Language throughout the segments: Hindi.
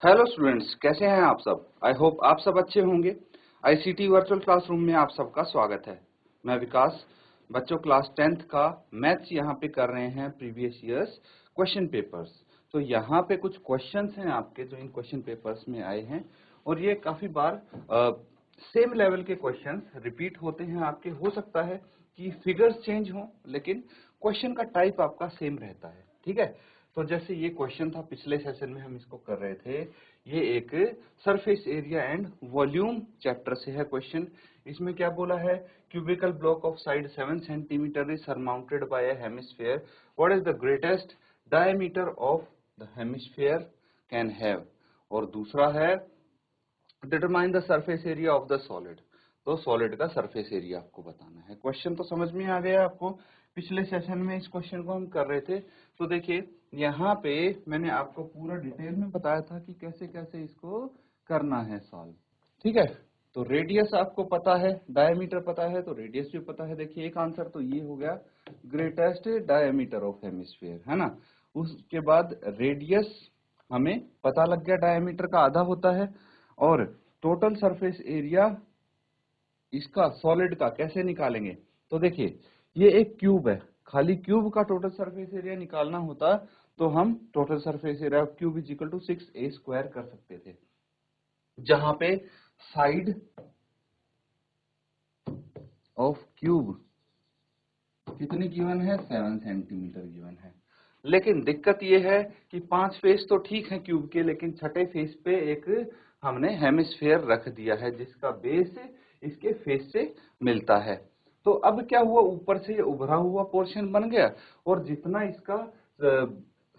हेलो स्टूडेंट्स, कैसे हैं आप सब। आई होप आप सब अच्छे होंगे। आईसीटी वर्चुअल क्लासरूम में आप सबका स्वागत है। मैं विकास। बच्चों, क्लास 10th का मैथ्स यहाँ पे कर रहे हैं प्रीवियस ईयर्स क्वेश्चन पेपर्स। तो यहाँ पे कुछ क्वेश्चंस हैं आपके जो इन क्वेश्चन पेपर्स में आए हैं और ये काफी बार सेम लेवल के क्वेश्चंस रिपीट होते हैं आपके। हो सकता है कि फिगर्स चेंज हो लेकिन क्वेश्चन का टाइप आपका सेम रहता है। ठीक है, तो जैसे ये क्वेश्चन था पिछले सेशन में हम इसको कर रहे थे। ये एक surface area and volume chapter से है क्वेश्चन। इसमें क्या बोला है, cubical block of side 7 centimetre is surmounted bye a hemisphere, what is the greatest diameter of the hemisphere can have. और दूसरा है determine the surface area of the solid. तो सॉलिड का सरफेस एरिया आपको बताना है। क्वेश्चन तो समझ में आ गया आपको। पिछले सेशन में इस क्वेश्चन को हम कर रहे थे। तो देखिए यहाँ पे मैंने आपको पूरा डिटेल में बताया था कि कैसे कैसे इसको करना है सॉल्व। ठीक है, तो रेडियस आपको पता है, डायमीटर पता है, तो रेडियस भी पता है। देखिए एक आंसर तो ये हो गया, ग्रेटेस्ट डायमीटर ऑफ हेमिस्फीयर, है ना। उसके बाद रेडियस हमें पता लग गया, डायमीटर का आधा होता है। और टोटल सरफेस एरिया इसका सॉलिड का कैसे निकालेंगे। तो देखिए ये एक क्यूब है, खाली क्यूब का टोटल सरफेस एरिया निकालना होता तो हम total surface area of cube is equal to 6a² कर सकते थे, जहां पे साइड ऑफ क्यूब कितनी गिवन है, 7 सेंटीमीटर गिवन है। लेकिन दिक्कत ये है कि 5 फेस तो ठीक है क्यूब के, लेकिन छठे फेस पे एक हमने हेमिस्फीयर रख दिया है जिसका बेस इसके फेस से मिलता है। तो अब क्या हुआ, ऊपर से ये उभरा हुआ पोर्शन बन गया और जितना इसका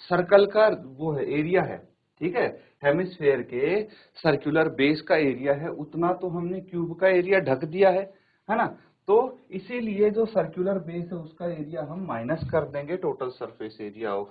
सर्कल का वो है एरिया है, ठीक है, हेमिस्फीयर के सर्कुलर बेस का एरिया है, उतना तो हमने क्यूब का एरिया ढक दिया है ना। तो इसीलिए जो सर्कुलर बेस है उसका एरिया हम माइनस कर देंगे total surface area of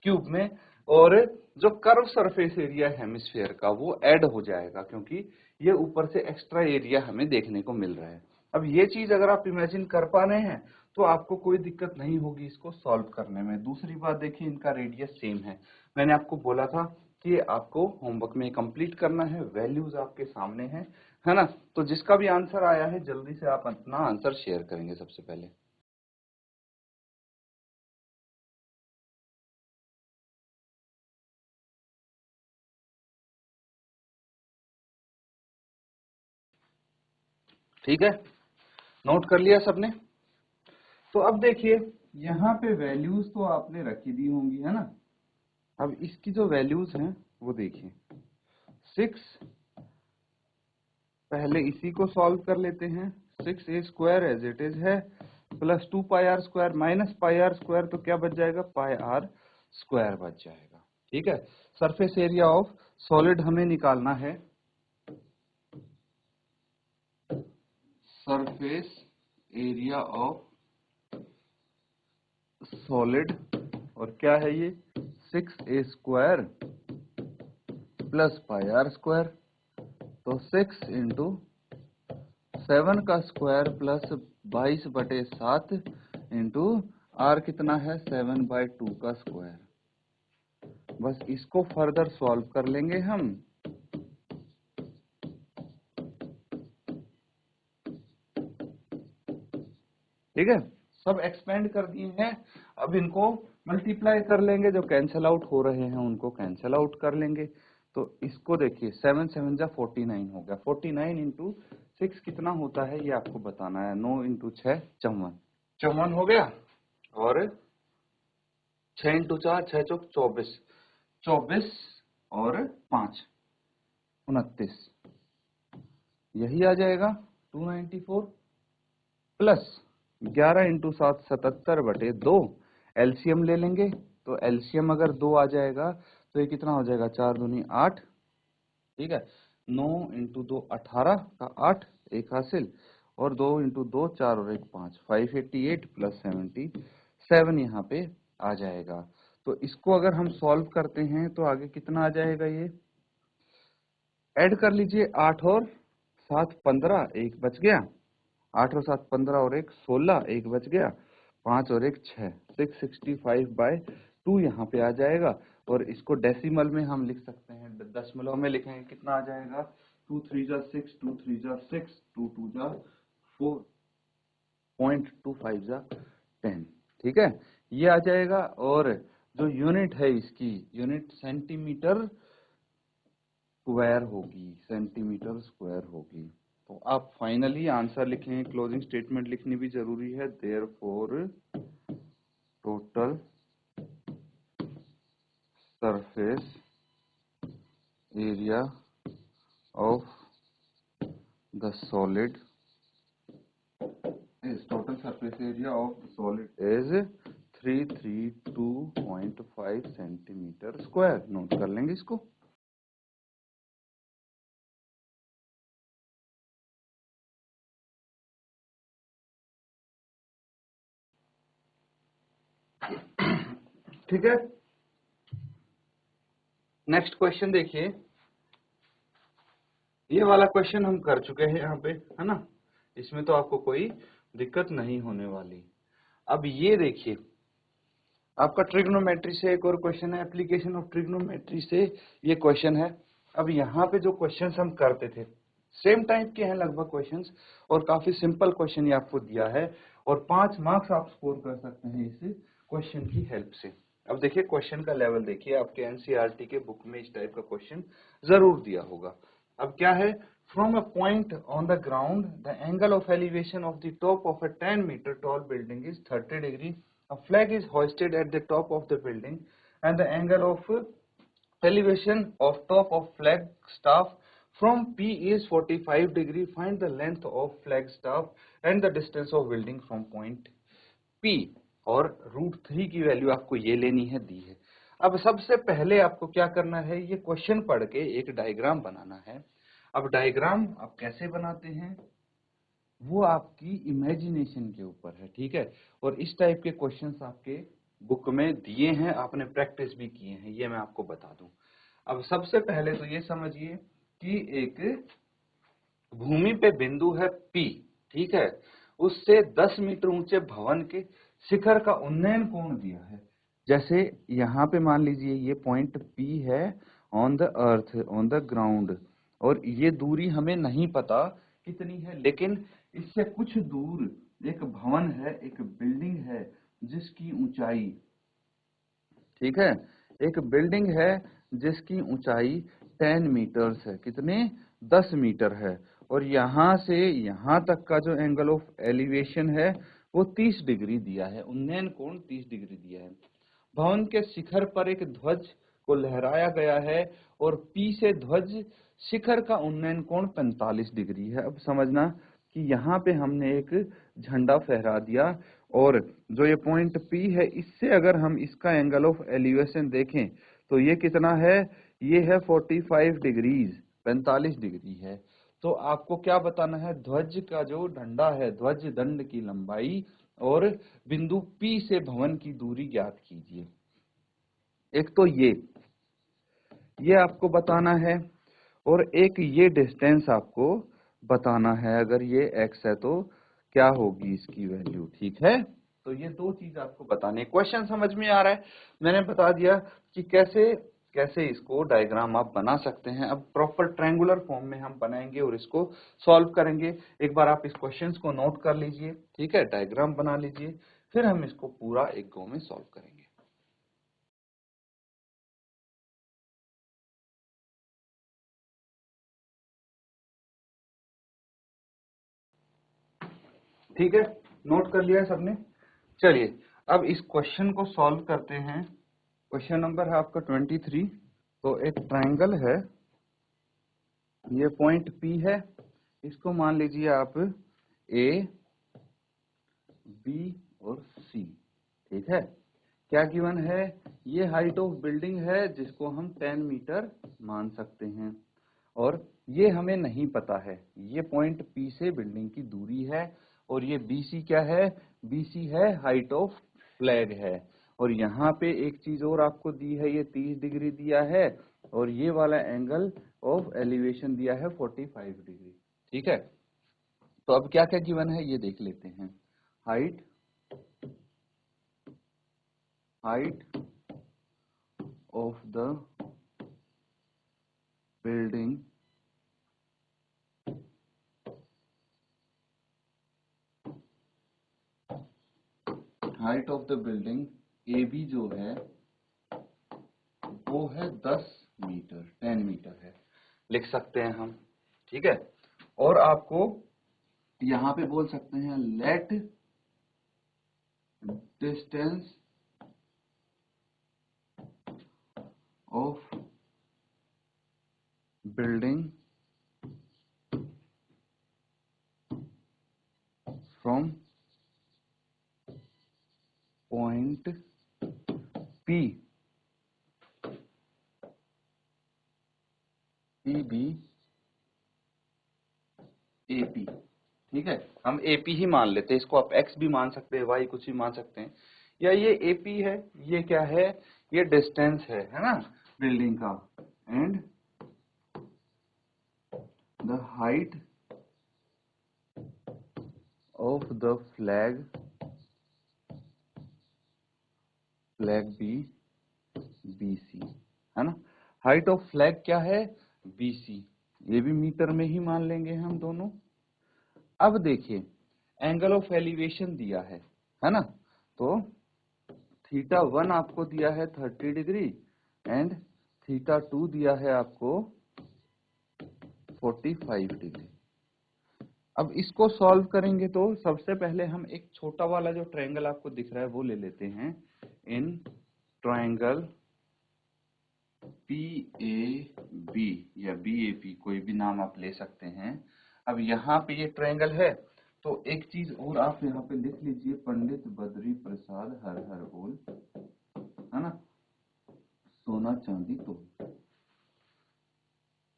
cube में, और जो कर्व सरफेस एरिया है हेमिस्फीयर का वो ऐड हो जाएगा, क्योंकि ये ऊपर से एक्स्ट्रा एरिया हमें देखने को मिल रहा है। अब ये चीज अगर आप इमेजिन कर पा रहे हैं तो आपको कोई दिक्कत नहीं होगी इसको सॉल्व करने में। दूसरी बात देखिए, इनका रेडियस सेम है। मैंने आपको बोला था कि आपको होमवर्क में कंप्लीट करना है, वैल्यूज आपके सामने हैं, है ना। तो जिसका भी आंसर आया है जल्दी से आप अपना आंसर शेयर करेंगे सबसे पहले। ठीक है, नोट कर लिया सबने। तो अब देखिए यहाँ पे वैल्यूज तो आपने रखी दी होंगी, है ना। अब इसकी जो वैल्यूज हैं वो देखिए, 6, पहले इसी को सॉल्व कर लेते हैं। 6a² एज इट इज है, प्लस 2πr² माइनस πr², तो क्या बच जाएगा, πr² बच जाएगा। ठीक है, सरफेस एरिया ऑफ सॉलिड हमें निकालना है, सरफेस एरिया ऑफ सॉलिड, और क्या है ये, 6a² प्लस πr²। तो 6 इंटू 7 का स्क्वायर प्लस 22/7 इंटू आर कितना है, 7/2 का स्क्वायर। बस इसको फर्दर सॉल्व कर लेंगे हम। ठीक है, सब एक्सपेंड कर दिए हैं। अब इनको मल्टीप्लाई कर लेंगे, जो कैंसिल आउट हो रहे हैं उनको कैंसिल आउट कर लेंगे। तो इसको देखिए, 7 7 जा 49 हो गया, 49 इंटू 6 कितना होता है ये आपको बताना है, 9 इंटू 6 54, 54 हो गया। और 6 इंटू 4 6 चौक 24, 24 और 5 29, यही आ जाएगा 294, प्लस 11 इंटू 7 77/2। एलसीएम ले लेंगे, तो एलसीएम अगर 2 आ जाएगा तो ये कितना हो जाएगा, 4 दूनी 8। ठीक है, 9 इंटू 2 18 का 8 एक हासिल, और 2 इंटू 2 4 और 1 5, 588 प्लस 77 यहाँ पे आ जाएगा। तो इसको अगर हम सॉल्व करते हैं तो आगे कितना आ जाएगा, ये ऐड कर लीजिए, 8 और 7 15, एक बच गया, 8 और 7 15 और 1 16, एक बच गया, 5 और 1 6, 665/2 2 यहाँ पे आ जाएगा, और इसको डेसिमल में हम लिख सकते हैं, दशमलव में लिखेंगे, कितना आ जाएगा, 2 3 जा 6, 2 3 जा 6, 2 2 जा 4.25 जा 10। ठीक है, ये आ जाएगा। और जो यूनिट है इसकी, यूनिट सेंटीमीटर स्क्वायर होगी, सेंटीमीटर स्क्वायर होगी। तो आप फाइनली आंसर लिखेंगे, क्लोजिंग स्टेटमेंट लिखनी भी जरूरी है, therefore total surface area of the solid total surface area of the solid is 332.5 centimetre square. Note कर लेंगे इसको। ठीक है, नेक्स्ट क्वेश्चन देखिए। ये वाला क्वेश्चन हम कर चुके हैं यहाँ पे, है ना, इसमें तो आपको कोई दिक्कत नहीं होने वाली। अब ये देखिए, आपका ट्रिग्नोमेट्री से एक और क्वेश्चन है, एप्लीकेशन ऑफ ट्रिग्नोमेट्री से ये क्वेश्चन है। अब यहाँ पे जो क्वेश्चंस हम करते थे सेम टाइप के हैं लगभग क्वेश्चंस, और काफी सिंपल क्वेश्चन ये आपको दिया है, और 5 मार्क्स आप स्कोर कर सकते हैं इस क्वेश्चन की हेल्प से। अब देखिए क्वेश्चन का लेवल देखिए, आपके एनसीईआरटी के बुक में इस टाइप का क्वेश्चन जरूर दिया होगा। अब क्या है, from a point on the ground the angle of elevation of the top of a 10 metre tall building is 30 degree. A flag is hoisted at the top of the building and the angle of elevation of top of flag staff from P is 45 degree. Find the length of flag staff and the distance of building from point P। और √3 की वैल्यू आपको ये लेनी है, दी है। अब सबसे पहले आपको क्या करना है, ये क्वेश्चन पढ़ के एक डायग्राम बनाना है। अब डायग्राम आप कैसे बनाते हैं वो आपकी इमेजिनेशन के ऊपर है, ठीक है। और इस टाइप के क्वेश्चंस आपके बुक में दिए हैं, आपने प्रैक्टिस भी किए हैं, ये मैं आपको बता दूं। अब सबसे पहले तो ये समझिए कि एक भूमि पे बिंदु है P, ठीक है, उससे 10 मीटर ऊंचे भवन के शिखर का उन्नयन कोण दिया है। जैसे यहाँ पे मान लीजिए ये पॉइंट P है on the earth, on the ground, और ये दूरी हमें नहीं पता कितनी है, लेकिन इससे कुछ दूर एक भवन है, एक बिल्डिंग है जिसकी ऊंचाई, ठीक है, एक बिल्डिंग है जिसकी ऊंचाई 10 मीटर्स है, कितने, 10 मीटर है। और यहाँ से यहाँ तक का जो एंगल ऑफ एलिवेशन है वो 30 डिग्री दिया है, उन्नयन कोण 30 डिग्री दिया है। भवन के शिखर पर एक ध्वज को लहराया गया है और पी से ध्वज शिखर का उन्नयन कोण 45 डिग्री है। अब समझना कि यहाँ पे हमने एक झंडा फहरा दिया, और जो ये पॉइंट P है इससे अगर हम इसका एंगल ऑफ एलिवेशन देखें तो ये कितना है, ये है 45 डिग्रीज, 45 डिग्री है। तो आपको क्या बताना है, ध्वज का जो डंडा है, ध्वज दंड की लंबाई और बिंदु P से भवन की दूरी ज्ञात कीजिए। एक तो ये आपको बताना है, और एक ये डिस्टेंस आपको बताना है। अगर ये x है तो क्या होगी इसकी वैल्यू, ठीक है। तो ये 2 चीज आपको बताने। क्वेश्चन समझ में आ रहा है, मैंने बता दिया कि कैसे कैसे इसको डायग्राम आप बना सकते हैं। अब प्रॉपर ट्रायंगुलर फॉर्म में हम बनाएंगे और इसको सॉल्व करेंगे। एक बार आप इस क्वेश्चन को नोट कर लीजिए, ठीक है, डायग्राम बना लीजिए, फिर हम इसको पूरा एक गो में सॉल्व करेंगे। ठीक है, नोट कर लिया है सबने। चलिए अब इस क्वेश्चन को सॉल्व करते हैं। क्वेश्चन नंबर है आपका 23। तो एक ट्रायंगल है, ये पॉइंट P है, इसको मान लीजिए आप A, B और C, ठीक है। क्या गिवन है, ये हाइट ऑफ बिल्डिंग है जिसको हम 10 मीटर मान सकते हैं, और ये हमें नहीं पता है, ये पॉइंट P से बिल्डिंग की दूरी है, और ये BC क्या है, BC है हाइट ऑफ फ्लैग है। और यहाँ पे एक चीज और आपको दी है, ये 30 डिग्री दिया है, और ये वाला एंगल ऑफ एलिवेशन दिया है 45 डिग्री, ठीक है। तो अब क्या क्या गिवन है ये देख लेते हैं। Height of the building height of the building AB जो है वो है 10 मीटर 10 मीटर है, लिख सकते हैं हम, ठीक है। और आपको यहां पे बोल सकते हैं let distance of building from point P be AP, ठीक है। हम AP ही मान लेते हैं, इसको आप X भी मान सकते हैं, Y कुछ भी मान सकते हैं, या ये AP है, ये क्या है, ये डिस्टेंस है ना बिल्डिंग का, and the height of the flag be BC, है ना। हाइट ऑफ फ्लैग क्या है, BC, ये भी मीटर में ही मान लेंगे हम दोनों। अब देखिए एंगल ऑफ एलिवेशन दिया है ना, तो θ1 आपको दिया है 30 डिग्री एंड θ2 दिया है आपको 45 डिग्री। अब इसको सॉल्व करेंगे तो सबसे पहले हम एक छोटा वाला जो ट्रायंगल आपको दिख रहा है वो ले लेते हैं। इन ट्रायंगल PAB या BAP, कोई भी नाम आप ले सकते हैं। अब यहाँ पे ये ट्रायंगल है, तो एक चीज और आप यहाँ पे लिख लीजिए, पंडित बद्री प्रसाद हर हर बोल, है ना, सोना चांदी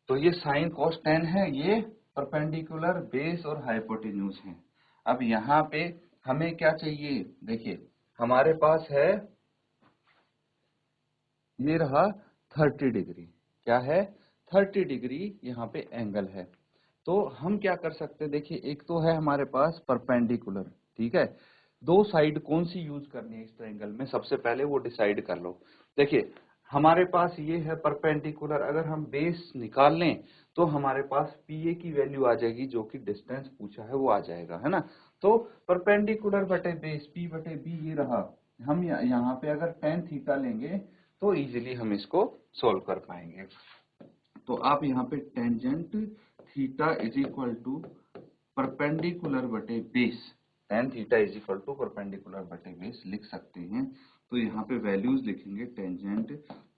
तो ये साइन कॉस टेन है, ये परपेंडिकुलर बेस और हाइपोटेन्यूज है। अब यहाँ पे हमें क्या चाहिए, देखिए हमारे पास है ये रहा 30 डिग्री, क्या है 30 डिग्री यहाँ पे एंगल है। तो हम क्या कर सकते हैं, देखिए एक तो है हमारे पास परपेंडिकुलर, ठीक है। दो साइड कौन सी यूज करनी है इस ट्रायंगल में, सबसे पहले वो डिसाइड कर लो। देखिए हमारे पास ये है परपेंडिकुलर, अगर हम बेस निकाल लें तो हमारे पास PA की वैल्यू आ जाएगी, जो कि डिस्टेंस पूछा है वो आ जाएगा, है ना। तो परपेंडिकुलर बटे बेस P बटे B ये रहा। हम यहाँ पे अगर tan थीटा लेंगे तो इजीली हम इसको सोल्व कर पाएंगे। तो आप यहाँ पे tangent theta is equal to perpendicular बटे base, tan theta is equal to perpendicular बटे बेस लिख सकते हैं। तो यहाँ पे वैल्यूज लिखेंगे, tangent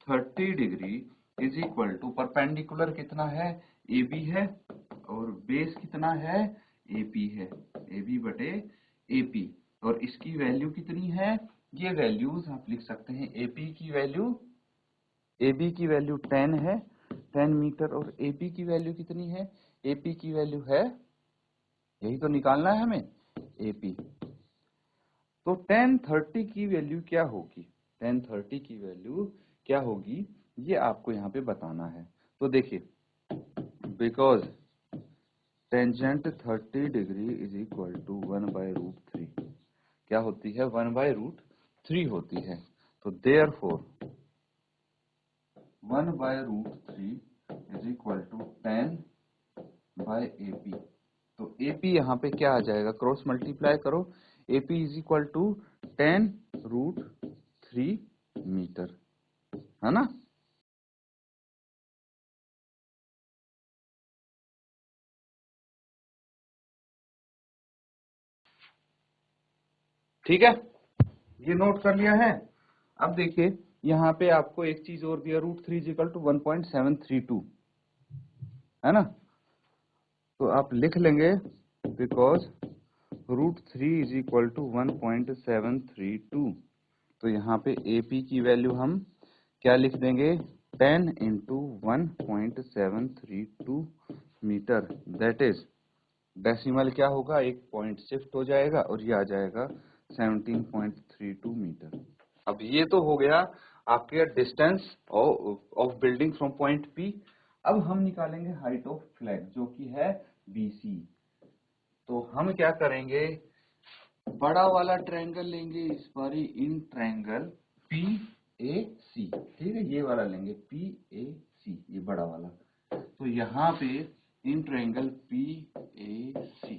30 degree is equal to perpendicular कितना है AB है और बेस कितना है AP है, AB बटे AP, और इसकी वैल्यू कितनी है, ये वैल्यूज आप लिख सकते हैं। AB की वैल्यू 10 है, 10 मीटर, और AP की वैल्यू कितनी है, AP की वैल्यू है, यही तो निकालना है हमें AP। तो tan 30 की वैल्यू क्या होगी, tan 30 की वैल्यू क्या होगी ये आपको यहाँ पे बताना है। तो देखिए because tangent 30 degree is equal to 1/√3, क्या होती है 1/√3 होती है। तो therefore 1/√3 is equal to 10/AP। तो AP यहाँ पे क्या आ जाएगा, क्रॉस मल्टीप्लाई करो, AP is equal to 10√3 metre, है ना। ठीक है, ये नोट कर लिया है। अब देखिए यहाँ पे आपको एक चीज और दिया, √3 इज इक्वल टू 1.732, है ना। तो आप लिख लेंगे बिकॉज √3 इज इक्वल टू 1.732। तो यहाँ पे AP की वैल्यू हम क्या लिख देंगे, 10 into 1.732 metre, that is decimal क्या होगा, एक पॉइंट शिफ्ट हो जाएगा और ये आ जाएगा 17.32 मीटर। अब ये तो हो गया आपके distance of building from point P। अब हम निकालेंगे हाइट ऑफ फ्लैग जो कि है BC। तो हम क्या करेंगे, बड़ा वाला ट्रायंगल लेंगे इस बारी, इन ट्रायंगल PAC, ठीक है, ये वाला लेंगे PAC, ये बड़ा वाला। तो यहाँ पे इन ट्रायंगल PAC।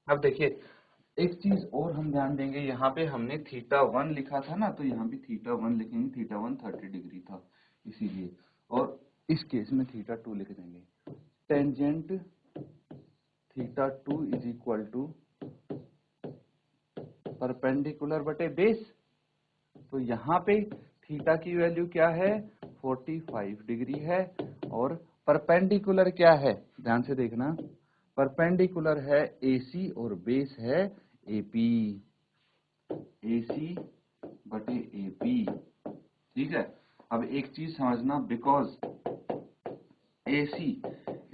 अब देखिए एक चीज और हम ध्यान देंगे, यहाँ पे हमने θ1 लिखा था ना, तो यहाँ भी θ1 लिखेंगे, θ1 30 डिग्री था इसीलिए, और इस केस में θ2 लिख देंगे। Tangent θ2 is equal to perpendicular बटे बेस। तो यहाँ पे थीटा की वैल्यू क्या है, 45 डिग्री है, और परपेंडिकुलर क्या है, ध्यान से देखना, परपेंडिकुलर है AC और बेस है AP, AC बटे AP, ठीक है। अब एक चीज समझना, because AC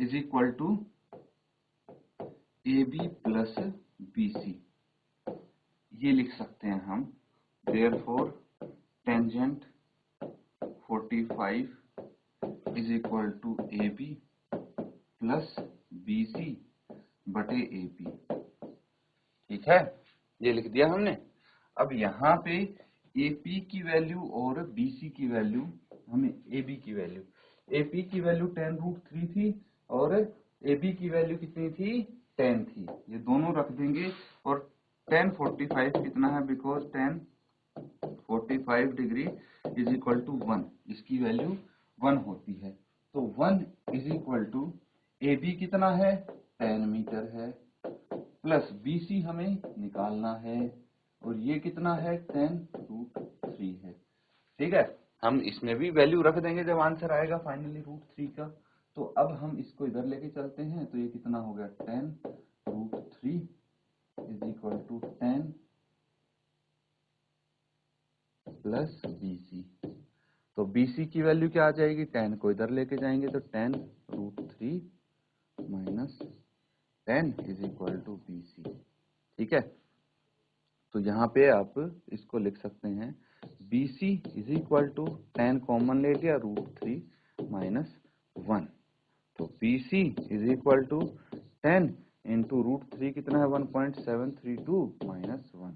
is equal to AB plus BC, ये लिख सकते हैं हम। Therefore tangent 45 is equal to AB plus BC बटे AP, ठीक है, ये लिख दिया हमने। अब यहाँ पे AP की वैल्यू और BC की वैल्यू, हमें AB की वैल्यू, AP की वैल्यू 10√3 थी और AB की वैल्यू कितनी थी, 10 थी, ये दोनों रख देंगे। और 1045 कितना है, because 1045 degree is equal to 1, इसकी वैल्यू 1 होती है। तो 1 इज इक्वल टू AB कितना है, 10 मीटर है, प्लस BC हमें निकालना है, और ये कितना है, 10√3 है, ठीक है। हम इसमें भी वैल्यू रख देंगे जब आंसर आएगा फाइनली √3 का। तो अब हम इसको इधर लेके चलते हैं, तो ये कितना हो गया, 10√3 is equal to 10 plus BC। तो BC की वैल्यू क्या आ जाएगी, 10 को इधर लेके जाएंगे तो 10√3 minus 10 is equal to BC, ठीक है। तो यहाँ पे आप इसको लिख सकते हैं, BC is equal to 10 common ले लिया, √3 माइनस 1, तो BC is equal to 10 into √3 कितना है, 1.732 माइनस 1,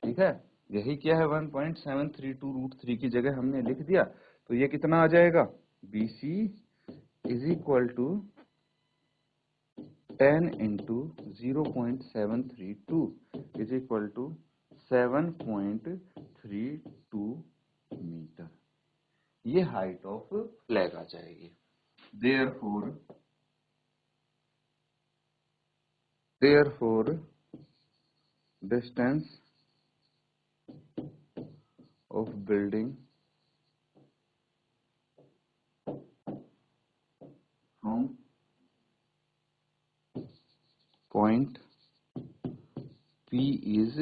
ठीक है। यही क्या है, 1.732 √3 की जगह हमने लिख दिया, तो ये कितना आ जाएगा, BC is equal to 10 into 0.732 is equal to 7.32 metre, ये हाइट ऑफ फ्लैग आ जाएगी। Therefore distance of building from point P is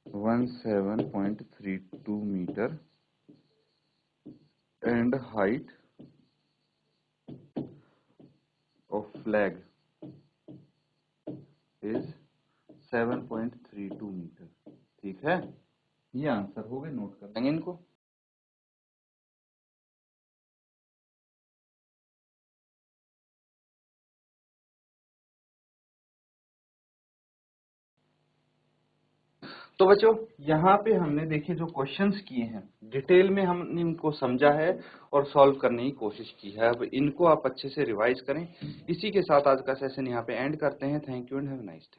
17.32 meter and height of flag is 7.32 metre, ठीक है। ये आंसर हो गए, नोट कर लेंगे इनको। तो बच्चों यहाँ पे हमने देखिए जो क्वेश्चंस किए हैं, डिटेल में हमने इनको समझा है और सॉल्व करने की कोशिश की है। अब इनको आप अच्छे से रिवाइज करें। इसी के साथ आज का सेशन यहाँ पे एंड करते हैं। Thank you and have a nice day.